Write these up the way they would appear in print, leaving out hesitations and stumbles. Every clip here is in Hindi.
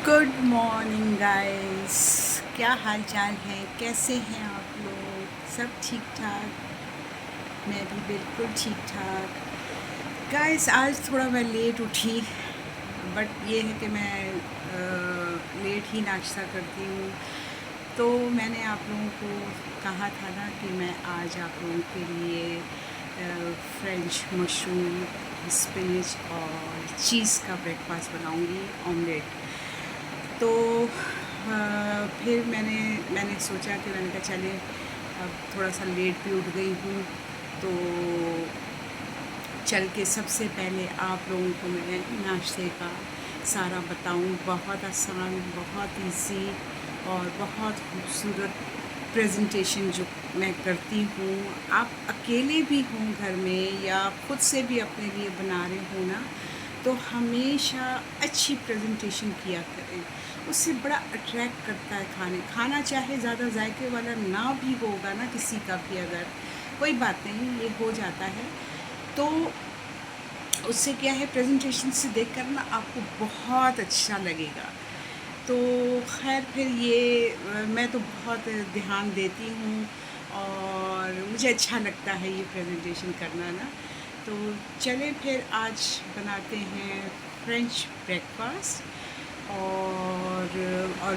Good morning guys. क्या हाल चाल है, कैसे हैं आप लोग? सब ठीक ठाक? मैं भी बिल्कुल ठीक ठाक। गाइस आज थोड़ा मैं लेट उठी, बट ये है कि मैं लेट ही नाश्ता करती हूँ। तो मैंने आप लोगों को कहा था ना कि मैं आज आप लोगों के लिए फ्रेंच मशरूम, स्पिनच और चीज़ का ब्रेकफास्ट बनाऊँगी, ऑमलेट। तो फिर मैंने सोचा कि मैंने कहा चले, अब थोड़ा सा लेट भी उठ गई हूँ, तो चल के सबसे पहले आप लोगों को मैं नाश्ते का सारा बताऊँ। बहुत आसान, बहुत इजी और बहुत खूबसूरत प्रेजेंटेशन जो मैं करती हूँ। आप अकेले भी हों घर में या खुद से भी अपने लिए बना रहे हो ना, तो हमेशा अच्छी प्रेजेंटेशन किया करें। उससे बड़ा अट्रैक्ट करता है खाना चाहे ज़्यादा जायके वाला ना भी होगा ना, किसी का भी, अगर कोई बात नहीं, ये हो जाता है। तो उससे क्या है, प्रेजेंटेशन से देखकर ना आपको बहुत अच्छा लगेगा। तो खैर फिर मैं तो बहुत ध्यान देती हूँ और मुझे अच्छा लगता है ये प्रेजेंटेशन करना ना। तो चले फिर आज बनाते हैं फ्रेंच ब्रेकफास्ट। और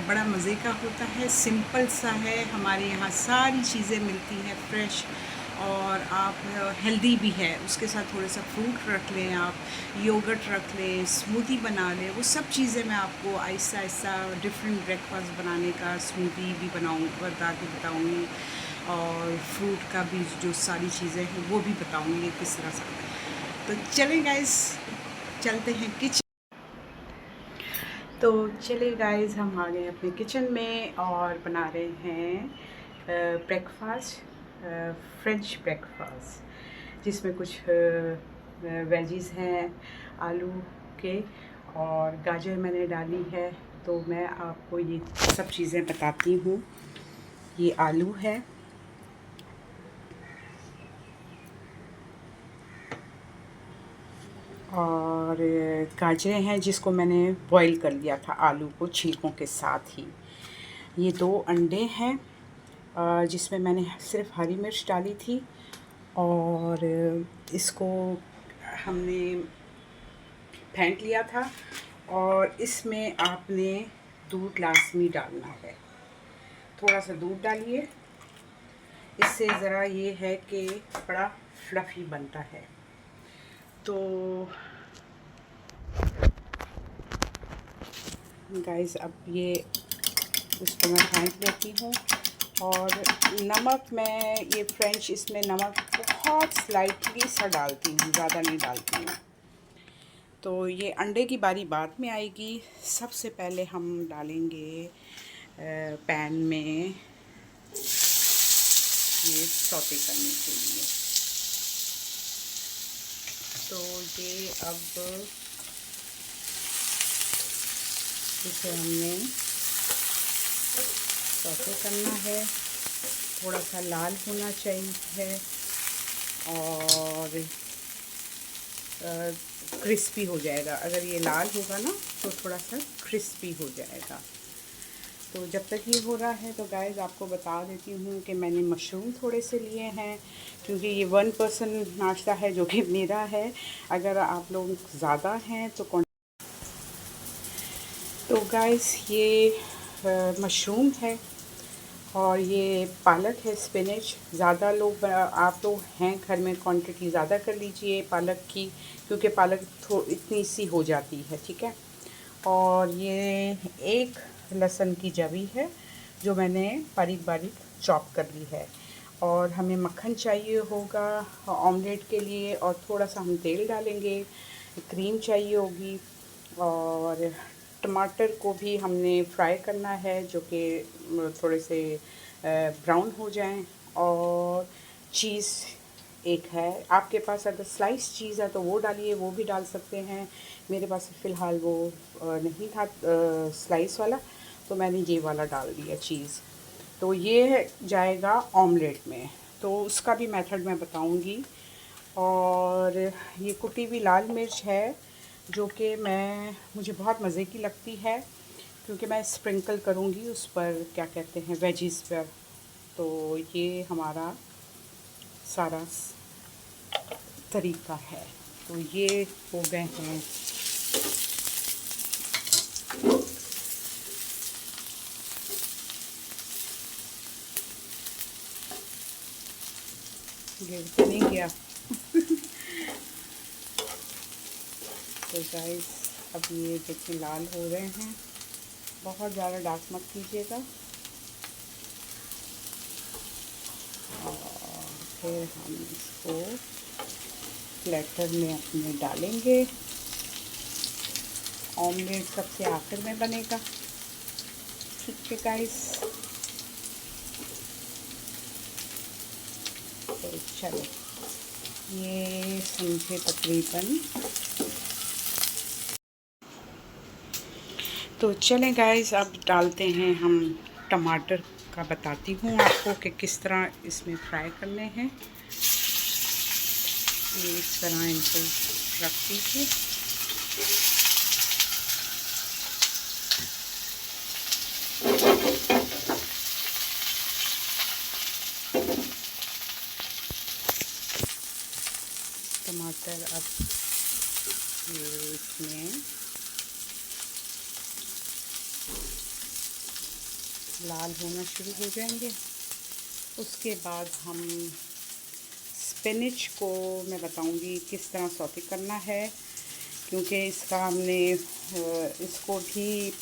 बड़ा मज़े का होता है, सिंपल सा है। हमारे यहाँ सारी चीज़ें मिलती हैं फ्रेश, और आप हेल्दी भी है। उसके साथ थोड़ा सा फ्रूट रख लें, आप योगर्ट रख लें, स्मूदी बना लें। वो सब चीज़ें मैं आपको आहिस्ता आहिस्ता डिफरेंट ब्रेकफास्ट बनाने का, स्मूदी भी बता के बताऊँगी, और फ्रूट का भी जो सारी चीज़ें हैं वो भी बताऊँगी किस तरह से। तो चलें गाइस, चलते हैं किचन। तो चले गाइस, हम आ गए अपने किचन में और बना रहे हैं ब्रेकफास्ट, फ्रेंच ब्रेकफास्ट, जिसमें कुछ वेजीज़ हैं, आलू के और गाजर मैंने डाली है। तो मैं आपको ये सब चीज़ें बताती हूँ। ये आलू है, और गाजरें हैं जिसको मैंने बॉईल कर लिया था आलू को छिलकों के साथ ही। ये 2 अंडे हैं जिसमें मैंने सिर्फ हरी मिर्च डाली थी, और इसको हमने फेंट लिया था। और इसमें आपने दूध लाजमी डालना है, थोड़ा सा दूध डालिए। इससे ज़रा ये है कि बड़ा फ्लफ़ी बनता है। तो गाइस अब ये इसको मैं फेंट लेती हूँ। और नमक, मैं ये फ्रेंच इसमें नमक बहुत स्लाइटली सा डालती हूँ, ज़्यादा नहीं डालती हूँ। तो ये अंडे की बारी बाद में आएगी। सबसे पहले हम डालेंगे पैन में ये सौते करने के लिए। तो ये अब इसे हमने सौते करना है, थोड़ा सा लाल होना चाहिए और क्रिस्पी हो जाएगा। अगर ये लाल होगा ना तो थोड़ा सा क्रिस्पी हो जाएगा। तो जब तक ये हो रहा है तो गाइस आपको बता देती हूँ कि मैंने मशरूम थोड़े से लिए हैं, क्योंकि ये 1 पर्सन नाश्ता है जो कि मेरा है। अगर आप लोग ज़्यादा हैं तो गाइस ये मशरूम है और ये पालक है, स्पिनच। ज़्यादा लोग आप लोग हैं घर में, क्वांटिटी ज़्यादा कर लीजिए पालक की, क्योंकि पालक इतनी सी हो जाती है, ठीक है। और ये 1 लहसुन की जवी है जो मैंने बारीक बारीक चॉप कर ली है। और हमें मक्खन चाहिए होगा ऑमलेट के लिए, और थोड़ा सा हम तेल डालेंगे। क्रीम चाहिए होगी, और टमाटर को भी हमने फ्राई करना है, जो कि थोड़े से ब्राउन हो जाएं। और चीज़ एक है, आपके पास अगर स्लाइस चीज़ है तो वो डालिए, वो भी डाल सकते हैं। मेरे पास फ़िलहाल वो नहीं था स्लाइस वाला, तो मैंने ये वाला डाल दिया चीज़। तो ये जाएगा ऑमलेट में, तो उसका भी मेथड मैं बताऊंगी। और ये कुटी हुई लाल मिर्च है जो कि मुझे बहुत मज़े की लगती है, क्योंकि मैं स्प्रिंकल करूँगी उस पर, क्या कहते हैं, वेजिस पर। तो ये हमारा सारा तरीका है। तो ये हो गए हैं गिर तो नहीं गया। तो गाइस अब ये देखिए लाल हो रहे हैं, बहुत ज़्यादा डार्क मत कीजिएगा। और फिर हम इसको प्लेटर में अपने डालेंगे। ऑमलेट सबसे आखिर में बनेगा, ठीक है गाइस। तो चलो ये समझे तकरीबन। तो चलें गाइस, अब डालते हैं हम टमाटर का। बताती हूँ आपको कि किस तरह इसमें फ्राई करने हैं। ये इस तरह इनको रख दीजिए। टमाटर अब ये इसमें लाल होना शुरू हो जाएंगे। उसके बाद हम स्पिनच को मैं बताऊंगी किस तरह सौते करना है, क्योंकि इसका हमने इसको भी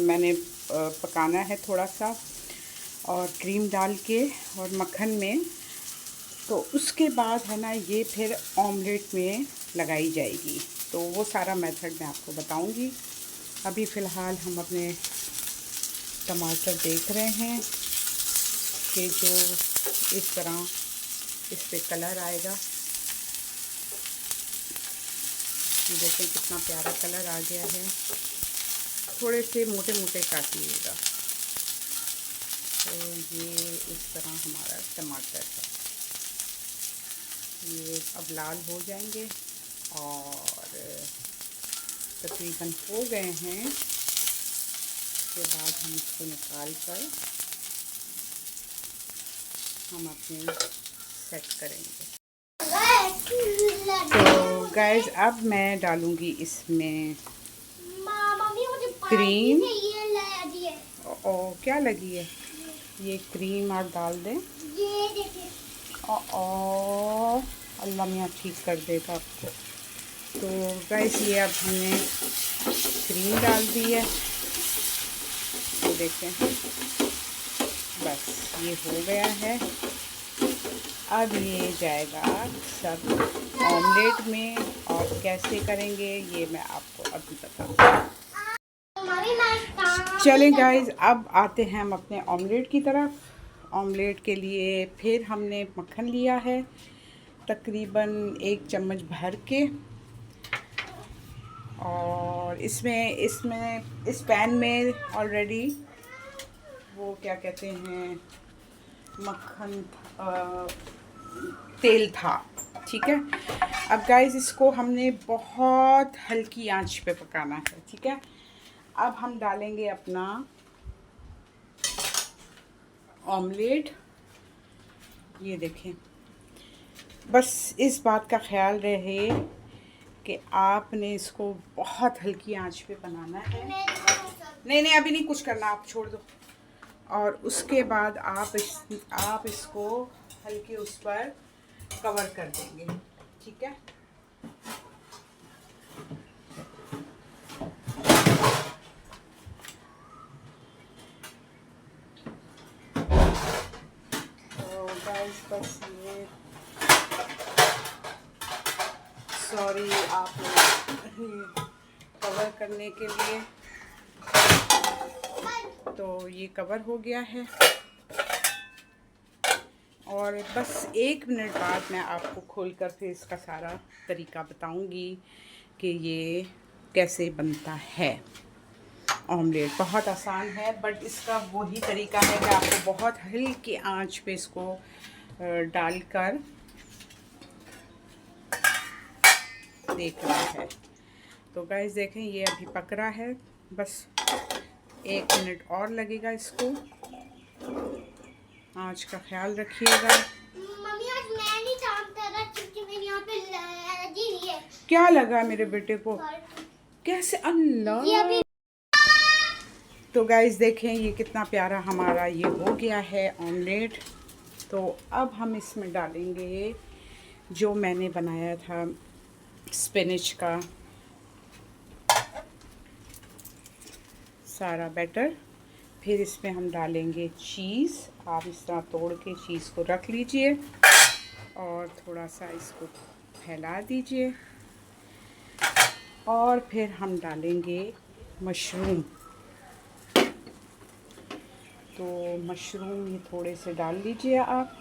मैंने पकाना है थोड़ा सा, और क्रीम डाल के और मक्खन में। तो उसके बाद है ना, ये फिर ऑमलेट में लगाई जाएगी। तो वो सारा मेथड मैं आपको बताऊंगी। अभी फ़िलहाल हम अपने टमाटर देख रहे हैं कि जो इस तरह इस पे कलर आएगा। ये देखें कितना प्यारा कलर आ गया है। थोड़े से मोटे मोटे काटिएगा। तो ये इस तरह हमारा टमाटर है। ये अब लाल हो जाएंगे और तकरीबन हो गए हैं। उसके बाद हम इसको निकाल कर हम अपने सेट करेंगे। तो गाइस अब मैं डालूंगी इसमें क्रीम। ओ क्या लगी है ये क्रीम, आप डाल दें। ओ अल्लाह मियाँ ठीक कर देगा आपको। तो गाइस ये अब हमने क्रीम डाल दी है। तो देखें बस ये हो गया है। अब ये जाएगा सब ऑमलेट में, और कैसे करेंगे ये मैं आपको अभी बताऊँ। चलें गाइस, अब आते हैं हम अपने ऑमलेट की तरफ। ऑमलेट के लिए फिर हमने मक्खन लिया है तकरीबन 1 चम्मच भर के, और इसमें इस पैन में ऑलरेडी वो क्या कहते हैं मक्खन तेल था, ठीक है। अब गाइस इसको हमने बहुत हल्की आंच पे पकाना है, ठीक है। अब हम डालेंगे अपना ऑमलेट। ये देखें, बस इस बात का ख्याल रहे कि आपने इसको बहुत हल्की आंच पे बनाना है। नहीं अभी नहीं कुछ करना, आप छोड़ दो। और उसके बाद आप इसको हल्के उस पर कवर कर देंगे, ठीक है। तो गाइस बस ये सॉरी आप कवर करने के लिए, तो ये कवर हो गया है। और बस 1 मिनट बाद मैं आपको खोलकर फिर इसका सारा तरीका बताऊंगी कि ये कैसे बनता है। ऑमलेट बहुत आसान है, बट इसका वही तरीका है कि आपको बहुत हल्की आंच पे इसको डालकर देखना है। तो गाइस देखें ये अभी पक रहा है, बस 1 मिनट और लगेगा इसको। आँच का ख्याल रखिएगा। मम्मी आज मैं नहीं काम कर रहा क्योंकि मेरे यहाँ पे एलर्जी नहीं है। क्या लगा मेरे बेटे को? कैसे? अल्लाह। तो गाइस देखें ये कितना प्यारा हमारा ये हो गया है ऑमलेट। तो अब हम इसमें डालेंगे जो मैंने बनाया था स्पिनच का सारा बैटर। फिर इसमें हम डालेंगे चीज़। आप इस तरह तोड़ के चीज़ को रख लीजिए और थोड़ा सा इसको फैला दीजिए। और फिर हम डालेंगे मशरूम। तो मशरूम ये थोड़े से डाल लीजिए आप,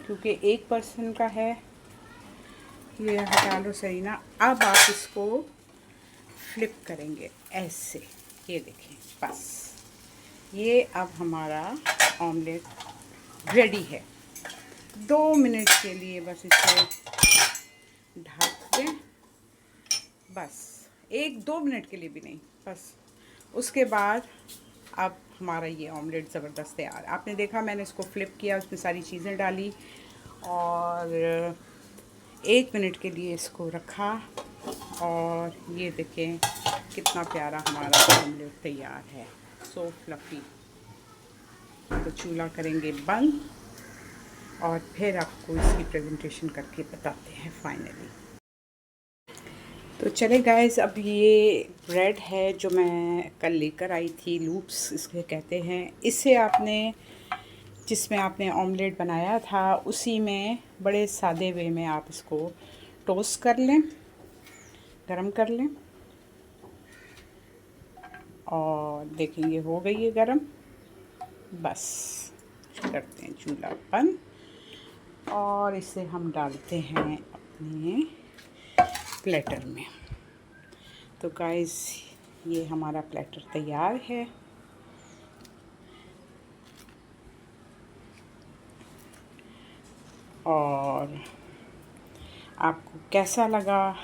क्योंकि 1 पर्सन का है। ये हटा लो सही ना। अब आप इसको फ्लिप करेंगे ऐसे, ये देखें। बस ये अब हमारा ऑमलेट रेडी है। 2 मिनट के लिए बस इसे ढक दें, बस 1-2 मिनट के लिए भी नहीं, बस। उसके बाद अब हमारा ये ऑमलेट ज़बरदस्त तैयार। आपने देखा मैंने इसको फ्लिप किया, उसमें सारी चीज़ें डाली और 1 मिनट के लिए इसको रखा और ये देखें कितना प्यारा हमारा ऑमलेट तैयार है। सो फ्लफ़ी। तो चूल्हा करेंगे बंद और फिर आपको इसकी प्रेजेंटेशन करके बताते हैं फाइनली। तो चले गाइस, अब ये ब्रेड है जो मैं कल लेकर आई थी, लूप्स इसके कहते हैं। इससे आपने जिसमें आपने ऑमलेट बनाया था उसी में बड़े सादे वे में आप इसको टोस्ट कर लें, गरम कर लें। और देखेंगे हो गई है गरम। बस करते हैं चूल्हा बंद और इसे हम डालते हैं अपने प्लेटर में। तो गाइस ये हमारा प्लेटर तैयार है। और आपको कैसा लगा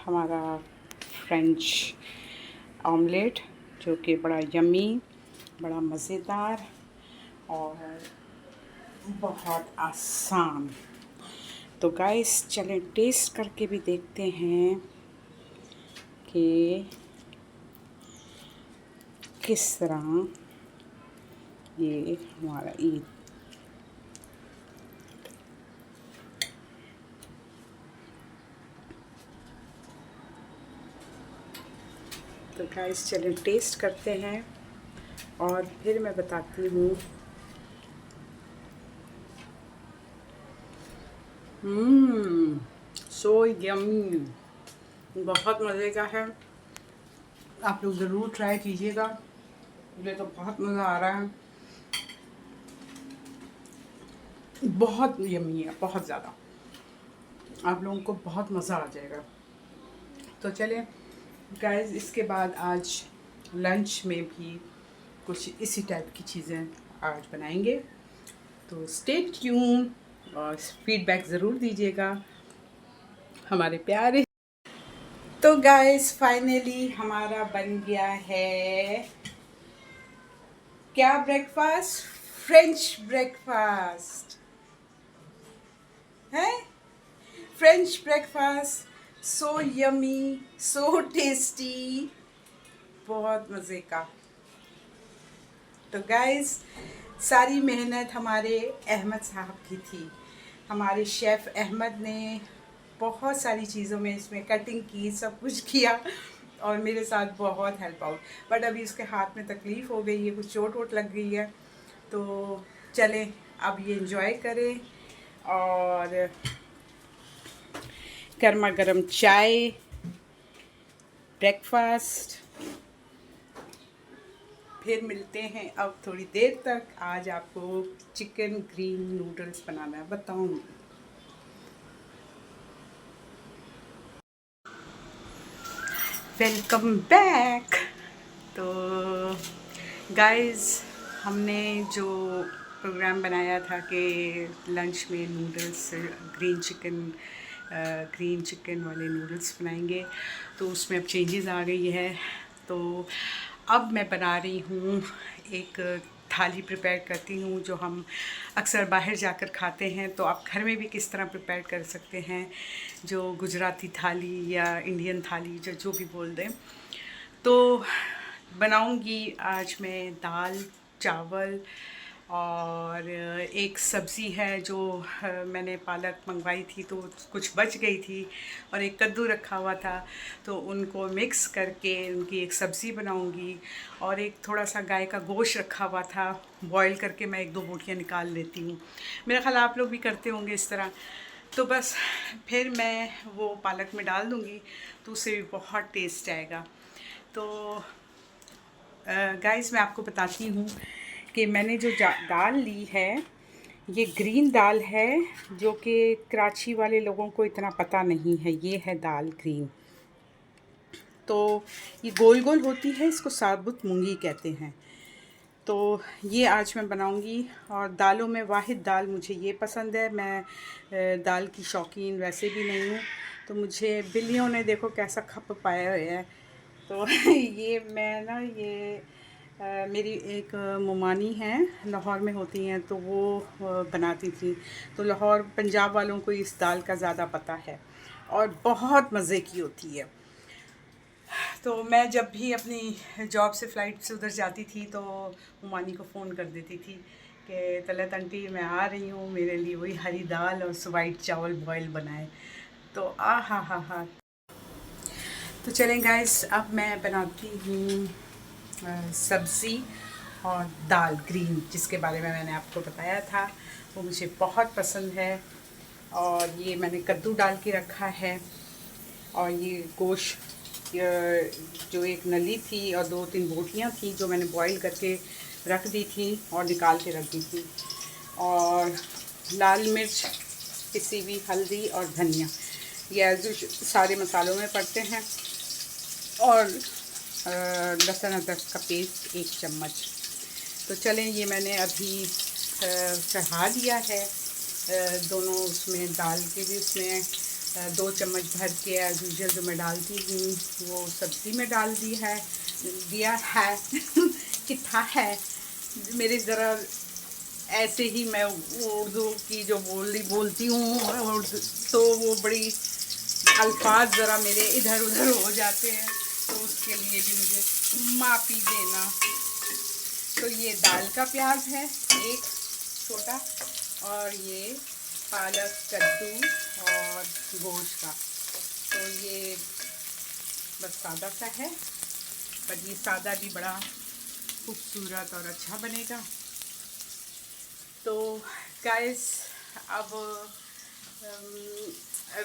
हमारा फ्रेंच ऑमलेट, जो कि बड़ा यम्मी, बड़ा मज़ेदार और बहुत आसान। तो गाइस चलें टेस्ट करके भी देखते हैं कि किस तरह ये हमारा ईद। तो गाइस चलें टेस्ट करते हैं और फिर मैं बताती हूँ। सो यम्मी, बहुत मज़े का है। आप लोग ज़रूर ट्राई कीजिएगा, मुझे तो बहुत मज़ा आ रहा है। बहुत यम्मी है, बहुत ज़्यादा। आप लोगों को बहुत मज़ा आ जाएगा। तो चलें गाइस, इसके बाद आज लंच में भी कुछ इसी टाइप की चीज़ें आज बनाएंगे। तो स्टे ट्यून और फीडबैक ज़रूर दीजिएगा हमारे प्यारे। तो गाइस फाइनली हमारा बन गया है क्या ब्रेकफास्ट? फ्रेंच ब्रेकफास्ट है। French breakfast, so yummy, so tasty, बहुत मज़े का। तो गाइस सारी मेहनत हमारे अहमद साहब की थी। हमारे शेफ़ अहमद ने बहुत सारी चीज़ों में इसमें कटिंग की, सब कुछ किया और मेरे साथ बहुत हेल्प आउट। बट अभी उसके हाथ में तकलीफ़ हो गई है, कुछ चोट वोट लग गई है। तो चलें अब ये एंजॉय करें और गर्मा गर्म चाय, ब्रेकफास्ट। फिर मिलते हैं अब थोड़ी देर तक। आज आपको चिकन ग्रीन नूडल्स बनाना बताऊंगी। Welcome back. तो गाइस हमने जो प्रोग्राम बनाया था कि लंच में नूडल्स, ग्रीन चिकन वाले नूडल्स बनाएंगे, तो उसमें अब चेंजेस आ गई है। तो अब मैं बना रही हूँ एक थाली प्रिपेयर करती हूँ जो हम अक्सर बाहर जाकर खाते हैं, तो आप घर में भी किस तरह प्रिपेयर कर सकते हैं, जो गुजराती थाली या इंडियन थाली जो जो भी बोल दें। तो बनाऊँगी आज मैं दाल चावल और एक सब्ज़ी है जो मैंने पालक मंगवाई थी तो कुछ बच गई थी, और एक कद्दू रखा हुआ था, तो उनको मिक्स करके उनकी एक सब्ज़ी बनाऊंगी। और एक थोड़ा सा गाय का गोश्त रखा हुआ था, बॉईल करके मैं एक दो बोटियाँ निकाल लेती हूँ। मेरा ख्याल आप लोग भी करते होंगे इस तरह। तो बस फिर मैं वो पालक में डाल दूँगी तो उससे भी बहुत टेस्ट आएगा। तो गाइस मैं आपको बताती हूँ कि मैंने जो दाल ली है, ये ग्रीन दाल है, जो कि कराची वाले लोगों को इतना पता नहीं है। ये है दाल ग्रीन, तो ये गोल गोल होती है, इसको साबुत मूंगी कहते हैं। तो ये आज मैं बनाऊंगी। और दालों में वाहिद दाल मुझे ये पसंद है। मैं दाल की शौकीन वैसे भी नहीं हूँ, तो मुझे बिल्लियों ने देखो कैसा खप पाया है। तो ये मैं ना ये मेरी एक मुमानी हैं, लाहौर में होती हैं, तो वो बनाती थी। तो लाहौर पंजाब वालों को इस दाल का ज़्यादा पता है और बहुत मज़े की होती है। तो मैं जब भी अपनी जॉब से फ़्लाइट से उधर जाती थी तो मुमानी को फ़ोन कर देती थी कि तलत आंटी मैं आ रही हूँ, मेरे लिए वही हरी दाल और वाइट चावल बॉयल बनाए। तो हा। तो चलें गाइस, अब मैं बनाती हूँ सब्ज़ी और दाल ग्रीन, जिसके बारे में मैंने आपको बताया था। वो मुझे बहुत पसंद है। और ये मैंने कद्दू डाल के रखा है, और ये गोश्त जो एक नली थी और 2-3 बोटियाँ थी जो मैंने बॉईल करके रख दी थी और निकाल के रख दी थी। और लाल मिर्च, पिसी हुई हल्दी और धनिया, ये जो सारे मसालों में पड़ते हैं। और लहसुन अदरक का पेस्ट 1 चम्मच। तो चलें, ये मैंने अभी चढ़ा दिया है दोनों उसमें दाल के भी, उसमें 2 चम्मच भर के एज़ यूजुअल जो मैं डालती हूँ वो सब्ज़ी में डाल दिया है कितना है मेरे ज़रा ऐसे ही मैं उर्दू की जो बोलती हूँ, तो वो बड़ी अल्फाज ज़रा मेरे इधर उधर हो जाते हैं, तो उसके लिए भी मुझे माफ़ी देना। तो ये दाल का प्याज है एक छोटा, और ये पालक कद्दू और गोश्त का। तो ये बस सादा सा है, पर ये सादा भी बड़ा खूबसूरत और अच्छा बनेगा। तो गाइस अब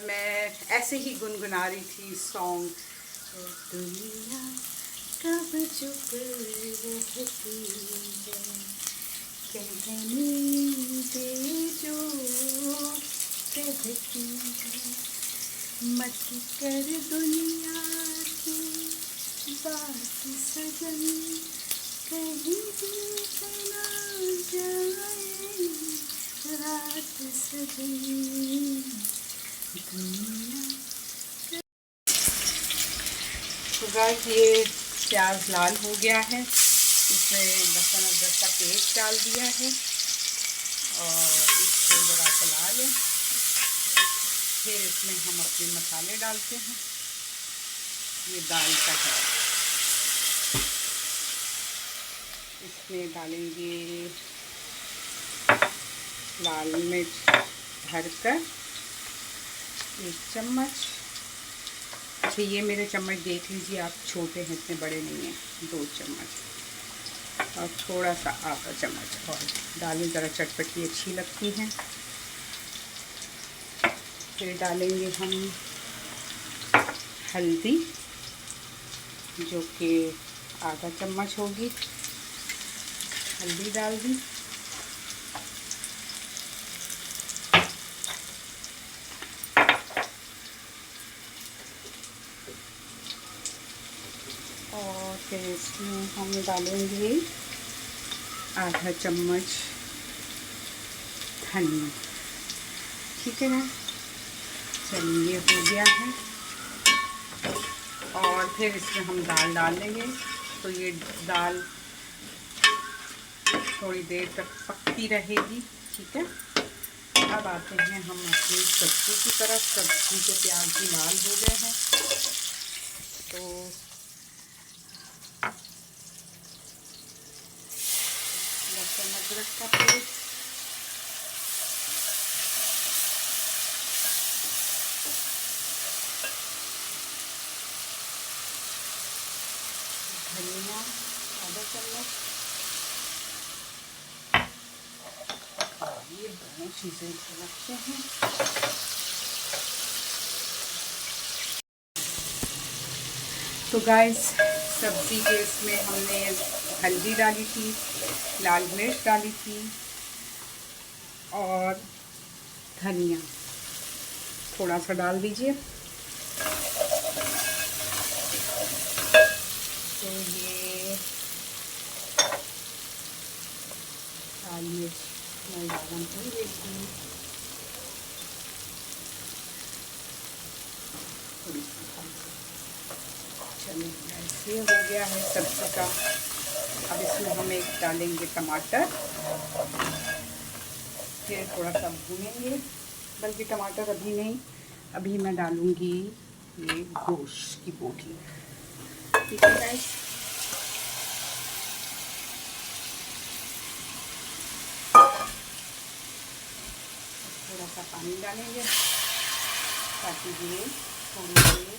मैं ऐसे ही गुनगुना रही थी सॉन्ग, दुनिया कब चुप रहती है, कहने दे जो कहती है, मत कर दुनिया की बात सजन, कहीं दिल चला जाए रात सजन दुनिया। तो गाइस ये प्याज लाल हो गया है, इसमें लहसुन अदरक का पेस्ट डाल दिया है और इसको ज़रा चला लें। फिर इसमें हम अपने मसाले डालते हैं। ये दाल का है, इसमें डालेंगे लाल मिर्च भरकर 1 चम्मच। अच्छा, ये मेरे चम्मच देख लीजिए आप, छोटे हैं, इतने बड़े नहीं हैं। 2 चम्मच और थोड़ा सा आधा चम्मच और दालें ज़रा चटपटी अच्छी लगती हैं। फिर डालेंगे हम हल्दी, जो कि आधा चम्मच होगी, हल्दी डाल दी। और फिर इसमें हम डालेंगे आधा चम्मच धनिया। ठीक है ना, चलिए हो गया है। और फिर इसमें हम दाल डाल देंगे तो ये दाल थोड़ी देर तक पकती रहेगी। ठीक है, अब आते हैं हम अपनी सब्ज़ी की तरफ। सब्ज़ी के प्याज भी लाल हो गए हैं, तो लहसुन अदरक का पेस्ट, धनिया आधा चम्मच, ये दोनों चीज़ें रखते हैं। तो गाइस, सब्ज़ी के इसमें हमने हल्दी डाली थी, लाल मिर्च डाली थी और धनिया थोड़ा सा डाल दीजिए। तो ये लाल मिर्च मैं डालना भूल गई थी, थोड़ी सी। चलिए, ये हो गया है सब्ज़ी का। अब इसमें हम एक डालेंगे टमाटर, फिर थोड़ा सा भूनेंगे, बल्कि टमाटर अभी नहीं, अभी मैं डालूँगी ये गोश्त की बोटी। ठीक है गाइस, थोड़ा सा पानी डालेंगे ताकि ये थोड़ी देर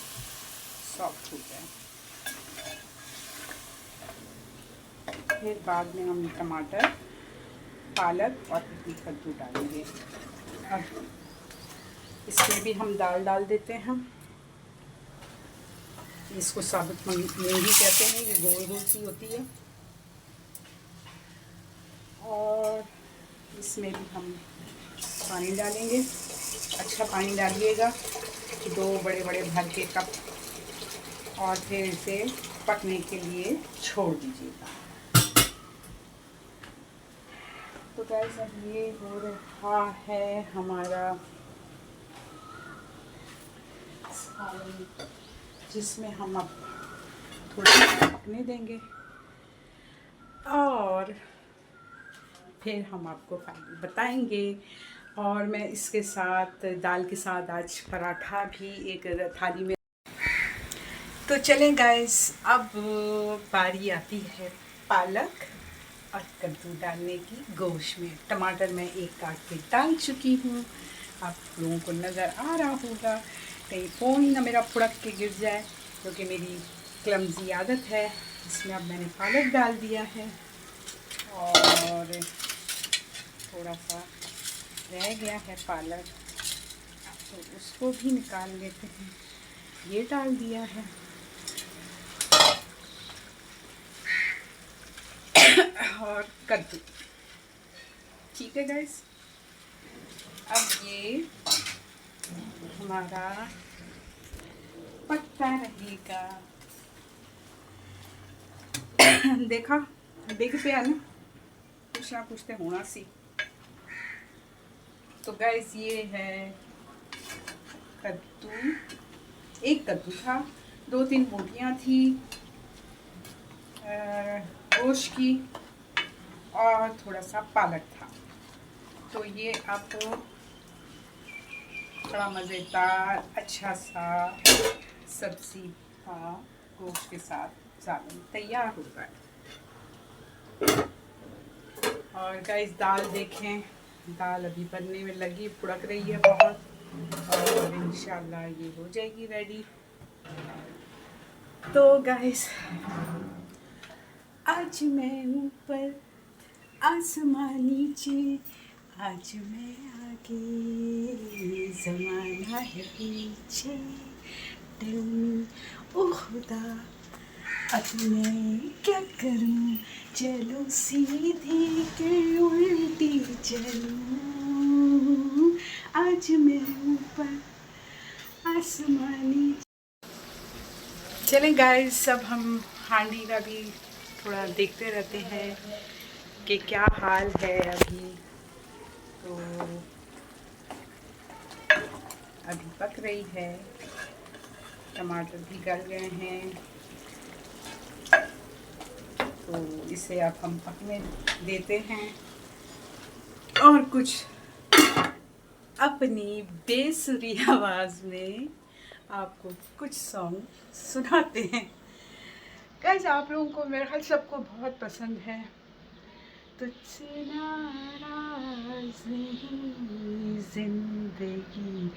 सॉफ्ट हो जाए। फिर बाद में हम टमाटर, पालक और कद्दू डालेंगे। अब इसमें भी हम दाल डाल देते हैं। इसको साबुत मूंगी कहते हैं, ये गोल गोल सी होती है। और इसमें भी हम पानी डालेंगे, अच्छा पानी डालिएगा, 2 बड़े बड़े भर के कप, और फिर इसे पकने के लिए छोड़ दीजिएगा। तो गाइस, अब ये हो रहा है हमारा जिसमें हम अब थोड़ा पकने देंगे और फिर हम आपको फाइनल बताएंगे। और मैं इसके साथ, दाल के साथ आज पराठा भी एक थाली में। तो चलें गाइस, अब बारी आती है पालक और कद्दू डालने की गोश्त में। टमाटर मैं एक काट के डाल चुकी हूँ, आप लोगों को नज़र आ रहा होगा। कहीं फ़ोन ही ना मेरा फुड़क के गिर जाए, क्योंकि मेरी क्लमजी आदत है। इसमें अब मैंने पालक डाल दिया है और थोड़ा सा रह गया है पालक, तो उसको भी निकाल लेते हैं। ये डाल दिया है और कद्दू। ठीक है गाइस, अब ये हमारा पकता रहेगा। देखा, देख पे आना, कुछ ना कुछ तो होना सी। तो गाइस, ये है कद्दू। एक कद्दू था, 2-3 बोटियाँ थी गोश्त की, और थोड़ा सा पालक था। तो ये अब बड़ा मज़ेदार अच्छा सा सब्ज़ी का गोश्त के साथ सालन तैयार हो गया। और गाइस, दाल देखें, दाल अभी बनने में लगी, फुड़क रही है बहुत, और इंशाल्लाह ये हो जाएगी रेडी। तो गाइस, आज मैं ऊपर आसमां नीचे, आज मैं आगे ज़माना है पीछे। टेल मी ओ खुदा, अब मैं क्या करूं, चलो सीधी के उल्टी चलूं, आज मैं ऊपर आसमानी। चलें गाइस, अब हम हांडी का भी थोड़ा देखते रहते हैं कि क्या हाल है अभी। तो अभी पक रही है, टमाटर भी गल गए हैं तो इसे अब हम पकने देते हैं और कुछ अपनी बेसुरी आवाज़ में आपको कुछ सॉन्ग सुनाते हैं। गाइस, आप लोगों को मेरे ख्याल सबको बहुत पसंद है। तुझसे नाराज़ नहीं जिंदगी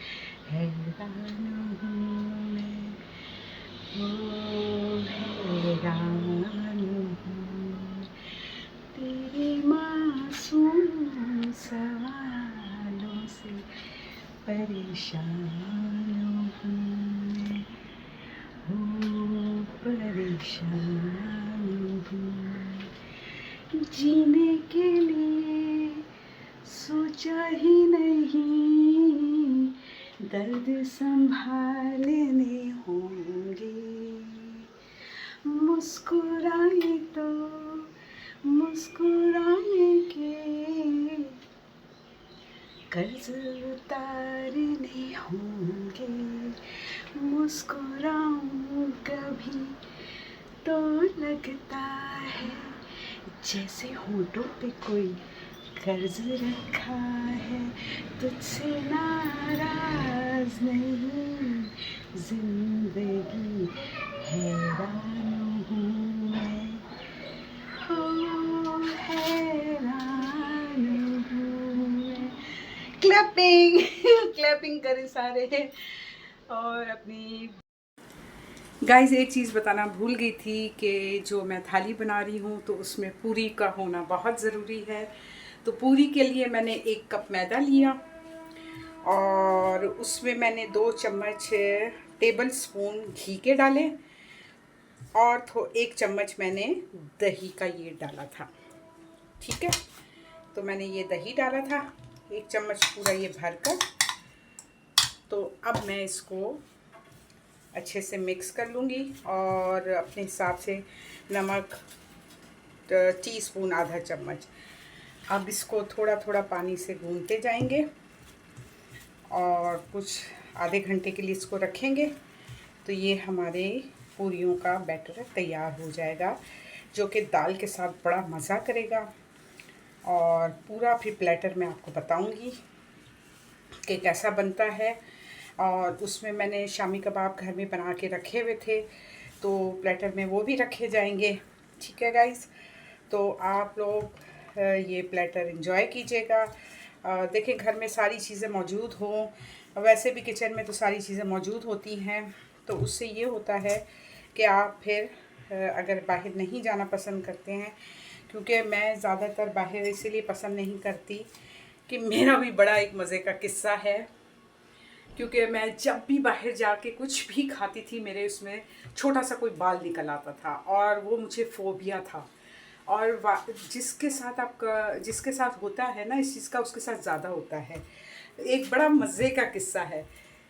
हैरान हूँ मैं, ओ हैरान हूँ तेरे मासूम सवालों से परेशान हूँ मैं, हो परेशान हूँ। जीने के लिए सोचा ही नहीं, दर्द संभालने होंगे। मुस्कुराए तो मुस्कुराने के कर्ज उतारने होंगे। मुस्कुराऊं कभी तो लगता है जैसे होठों पे कोई कर्ज रखा है। तुझसे नाराज नहीं जिंदगी हैरान हूँ मैं, हो हैरान हूँ मैं। क्लैपिंग क्लैपिंग करें सारे। और अपनी गाइस, एक चीज़ बताना भूल गई थी कि जो मैं थाली बना रही हूँ तो उसमें पूरी का होना बहुत ज़रूरी है। तो पूरी के लिए मैंने 1 कप मैदा लिया और उसमें मैंने 2 चम्मच टेबल स्पून घी के डाले और 1 चम्मच मैंने दही का ये डाला था। ठीक है, तो मैंने ये दही डाला था 1 चम्मच पूरा ये भरकर। तो अब मैं इसको अच्छे से मिक्स कर लूँगी और अपने हिसाब से नमक टीस्पून आधा चम्मच। अब इसको थोड़ा थोड़ा पानी से गूंथते जाएंगे और कुछ आधे घंटे के लिए इसको रखेंगे। तो ये हमारे पूरियों का बैटर तैयार हो जाएगा, जो कि दाल के साथ बड़ा मज़ा करेगा। और पूरा फिर प्लेटर मैं आपको बताऊंगी कि कैसा बनता है। और उसमें मैंने शामी कबाब घर में बना के रखे हुए थे, तो प्लेटर में वो भी रखे जाएंगे। ठीक है गाइस, तो आप लोग ये प्लेटर एंजॉय कीजिएगा। देखिए, घर में सारी चीज़ें मौजूद हों, वैसे भी किचन में तो सारी चीज़ें मौजूद होती हैं, तो उससे ये होता है कि आप फिर अगर बाहर नहीं जाना पसंद करते हैं, क्योंकि मैं ज़्यादातर बाहर इसीलिए पसंद नहीं करती कि मेरा भी बड़ा एक मज़े का किस्सा है। क्योंकि मैं जब भी बाहर जाके कुछ भी खाती थी, मेरे उसमें छोटा सा कोई बाल निकल आता था और वो मुझे फोबिया था। और जिसके साथ होता है ना इस चीज़ का, उसके साथ ज़्यादा होता है। एक बड़ा मज़े का किस्सा है।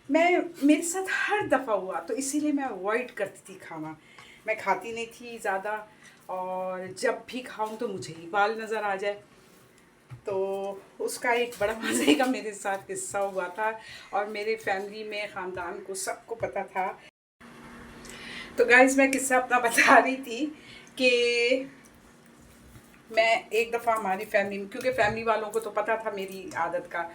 मेरे साथ हर दफ़ा हुआ, तो इसीलिए मैं अवॉइड करती थी खाना। मैं खाती नहीं थी ज़्यादा, और जब भी खाऊं तो मुझे ही बाल नज़र आ जाए। तो उसका एक बड़ा मज़े का मेरे साथ किस्सा हुआ था और मेरे फैमिली में, ख़ानदान को सबको पता था। तो गाइस, मैं किस्सा अपना बता रही थी कि मैं एक दफ़ा हमारी फैमिली में, क्योंकि फैमिली वालों को तो पता था मेरी आदत का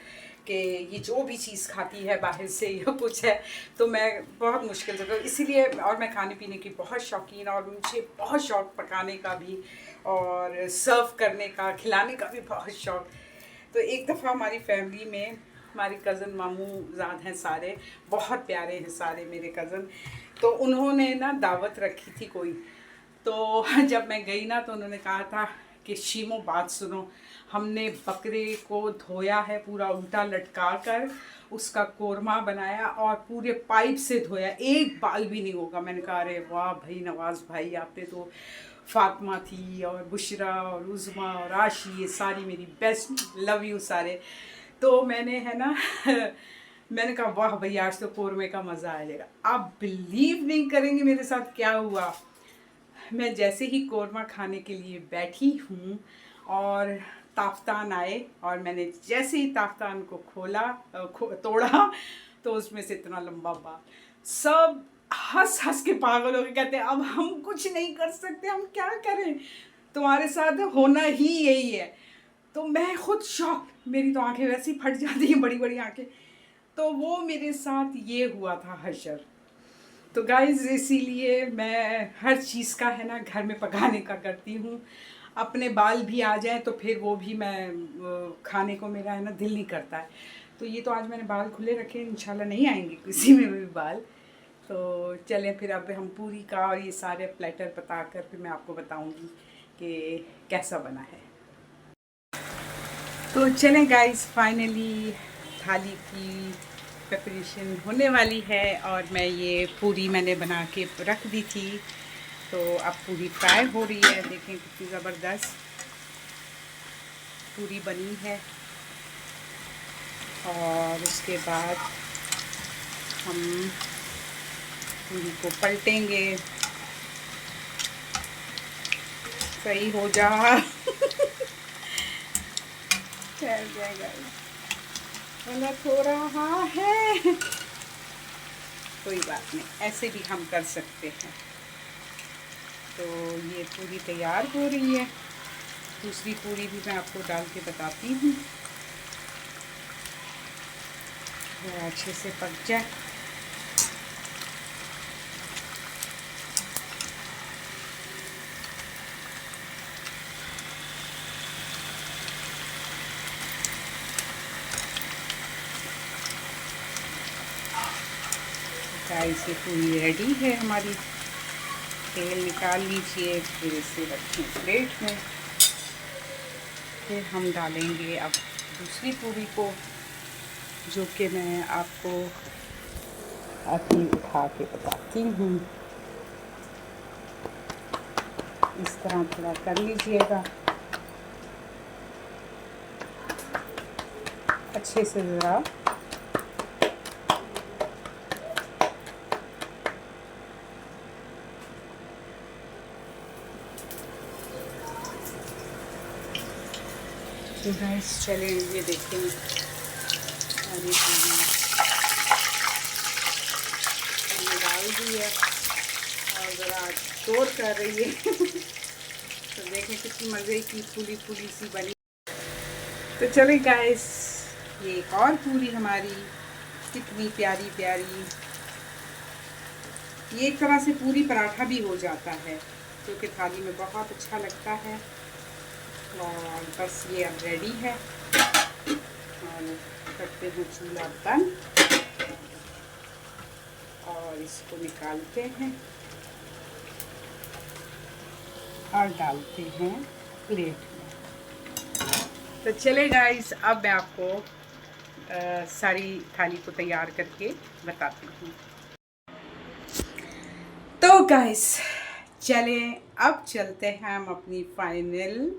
कि ये जो भी चीज़ खाती है बाहर से या कुछ है, तो मैं बहुत मुश्किल से, तो इसीलिए, और मैं खाने पीने की बहुत शौकीन, और मुझे बहुत शौक़ पकाने का भी और सर्व करने का, खिलाने का भी बहुत शौक़। तो एक दफ़ा हमारी फैमिली में हमारे कज़न मामू ज़ाद हैं, सारे बहुत प्यारे हैं सारे मेरे कज़न। तो उन्होंने ना दावत रखी थी कोई, तो जब मैं गई ना तो उन्होंने कहा था कि शीमो बात सुनो, हमने बकरे को धोया है पूरा उल्टा लटका कर, उसका कोरमा बनाया और पूरे पाइप से धोया, एक बाल भी नहीं होगा। मैंने कहा अरे वाह भाई नवाज़ भाई, आपने तो, फातिमा थी और बुशरा और उज़मा और आशी, ये सारी मेरी बेस्ट, लव यू सारे। तो मैंने है ना मैंने कहा वाह भाई, आज तो कोरमे का मज़ा आ जाएगा। आप बिलीव नहीं करेंगे मेरे साथ क्या हुआ। मैं जैसे ही कोरमा खाने के लिए बैठी हूँ और ताफ्तान आए, और मैंने जैसे ही ताफ्तान को तोड़ा, तो उसमें से इतना लंबा बाल। सब हंस हंस के पागल हो गए, कहते हैं अब हम कुछ नहीं कर सकते, हम क्या करें। तुम्हारे साथ होना ही यही है। तो मैं खुद शॉक, मेरी तो आंखें वैसे ही फट जाती हैं, बड़ी बड़ी आंखें। तो वो मेरे साथ ये हुआ था हशर। तो गाइज़ इसीलिए मैं हर चीज़ का है ना घर में पकाने का करती हूँ। अपने बाल भी आ जाए तो फिर वो भी मैं खाने को मेरा है ना दिल नहीं करता है। तो ये तो आज मैंने बाल खुले रखे, इंशाल्लाह नहीं आएंगे किसी में भी बाल। तो चलें फिर अब हम पूरी का और ये सारे प्लेटर बता कर फिर मैं आपको बताऊंगी कि कैसा बना है। तो चलें गाइस, फाइनली थाली की प्रिपरेशन होने वाली है और मैं ये पूरी मैंने बना के रख दी थी। तो अब पूरी फ्राई हो रही है, देखें कितनी ज़बरदस्त पूरी बनी है। और उसके बाद हम पूरी को पलटेंगे। सही हो जा ठहर जाएगा, गलत हो रहा है, कोई बात नहीं, ऐसे भी हम कर सकते हैं। तो ये पूरी तैयार हो रही है। दूसरी पूरी भी मैं आपको डाल के बताती हूँ, थोड़ा अच्छे से पक जाए। गाइस ये पूरी रेडी है हमारी। तेल निकाल लीजिए, फिर इसे रखें प्लेट में। फिर हम डालेंगे अब दूसरी पूरी को, जो कि मैं आपको अभी उठा के बताती हूँ। इस तरह थोड़ा कर लीजिएगा अच्छे से ज़रा। तो गाइस चलें, ये देखें हरी पूरी मैंने डाल दी है और ज़रा शोर कर रही है तो देखें कितनी मज़े की फूली फूली सी बनी। तो चलें गाइस, ये एक और पूरी हमारी कितनी प्यारी प्यारी। ये एक तरह से पूरी पराठा भी हो जाता है, जो कि थाली में बहुत अच्छा लगता है। और बस ये अब रेडी है और करते हैं चूल्हा बंद और इसको निकालते हैं और डालते हैं प्लेट में। तो चले गाइस, अब मैं आपको सारी थाली को तैयार करके बताती हूँ। तो गाइस चले, अब चलते हैं हम अपनी फाइनल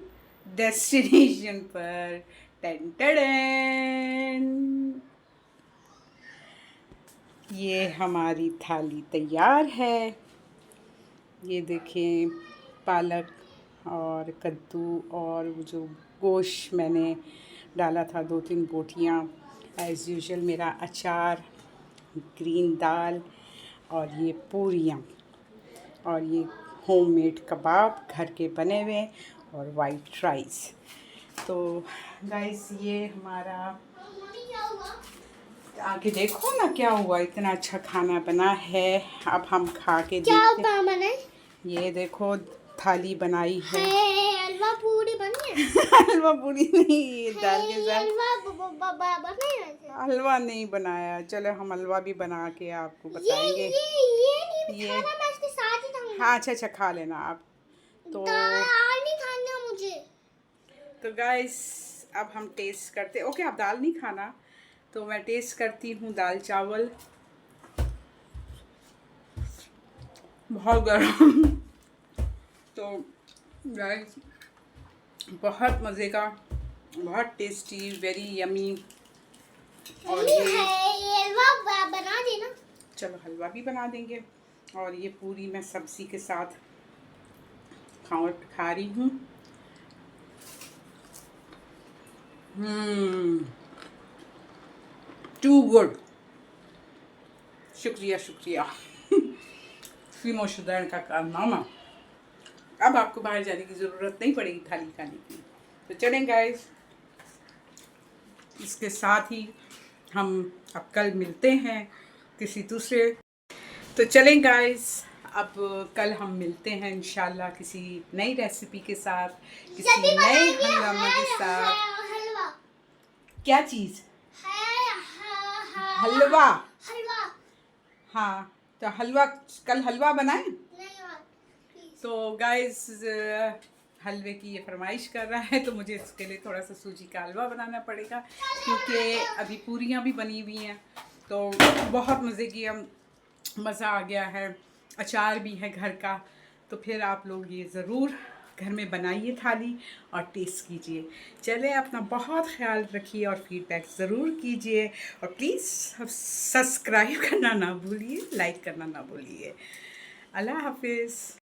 डेस्टिनेशन पर। टेन टेन, ये हमारी थाली तैयार है। ये देखें, पालक और कद्दू और वो जो गोश्त मैंने डाला था 2-3 बोटियाँ, एज़ यूजुअल मेरा अचार, ग्रीन दाल और ये पूरियाँ और ये होममेड कबाब घर के बने हुए और वाइट राइस। तो गाइस ये हमारा, आगे देखो ना क्या हुआ, इतना अच्छा खाना बना है। अब हम खा के देखते हैं। ये देखो थाली बनाई है। हलवा पूरी बनी है हलवा पूरी नहीं, ये दाल के साथ हलवा नहीं बनाया। चलो हम हलवा भी बना के आपको बताएंगे। ये नहीं खाना, मैं इसके साथ ही खाऊंगी। हाँ अच्छा खा लेना आप। तो दाल नहीं खाना मुझे। तो गाइस अब हम टेस्ट करते। ओके आप दाल नहीं खाना, तो मैं टेस्ट करती हूँ दाल चावल। बहुत गर्म तो गाइस बहुत मज़े का, बहुत टेस्टी, वेरी यमी। और ये हलवा बना देना। चलो हलवा भी बना देंगे। और ये पूरी मैं सब्ज़ी के साथ खा रही हूँ। टू गुड, शुक्रिया शुक्रिया फीमो शुदैन का कारनामा। अब आपको बाहर जाने की ज़रूरत नहीं पड़ेगी थाली खाने की। तो चलें गाइस, इसके साथ ही हम अब कल मिलते हैं किसी दूसरे। तो चलें गाइस, अब कल हम मिलते हैं इंशाल्लाह किसी नई रेसिपी के साथ, किसी नए हंगामे के साथ। हलवा। क्या चीज़? हलवा। हलवा। हाँ, तो हलवा, कल हलवा बनाएं। तो गाइस हलवे की ये फरमाइश कर रहा है, तो मुझे इसके लिए थोड़ा सा सूजी का हलवा बनाना पड़ेगा, क्योंकि अभी पूरियाँ भी बनी हुई हैं। तो बहुत मज़े की मज़ा आ गया है, अचार भी है घर का। तो फिर आप लोग ये ज़रूर घर में बनाइए थाली और टेस्ट कीजिए। चले, अपना बहुत ख्याल रखिए और फीडबैक ज़रूर कीजिए, और प्लीज़ सब्सक्राइब करना ना भूलिए, लाइक करना ना भूलिए। अल्लाह हाफिज़।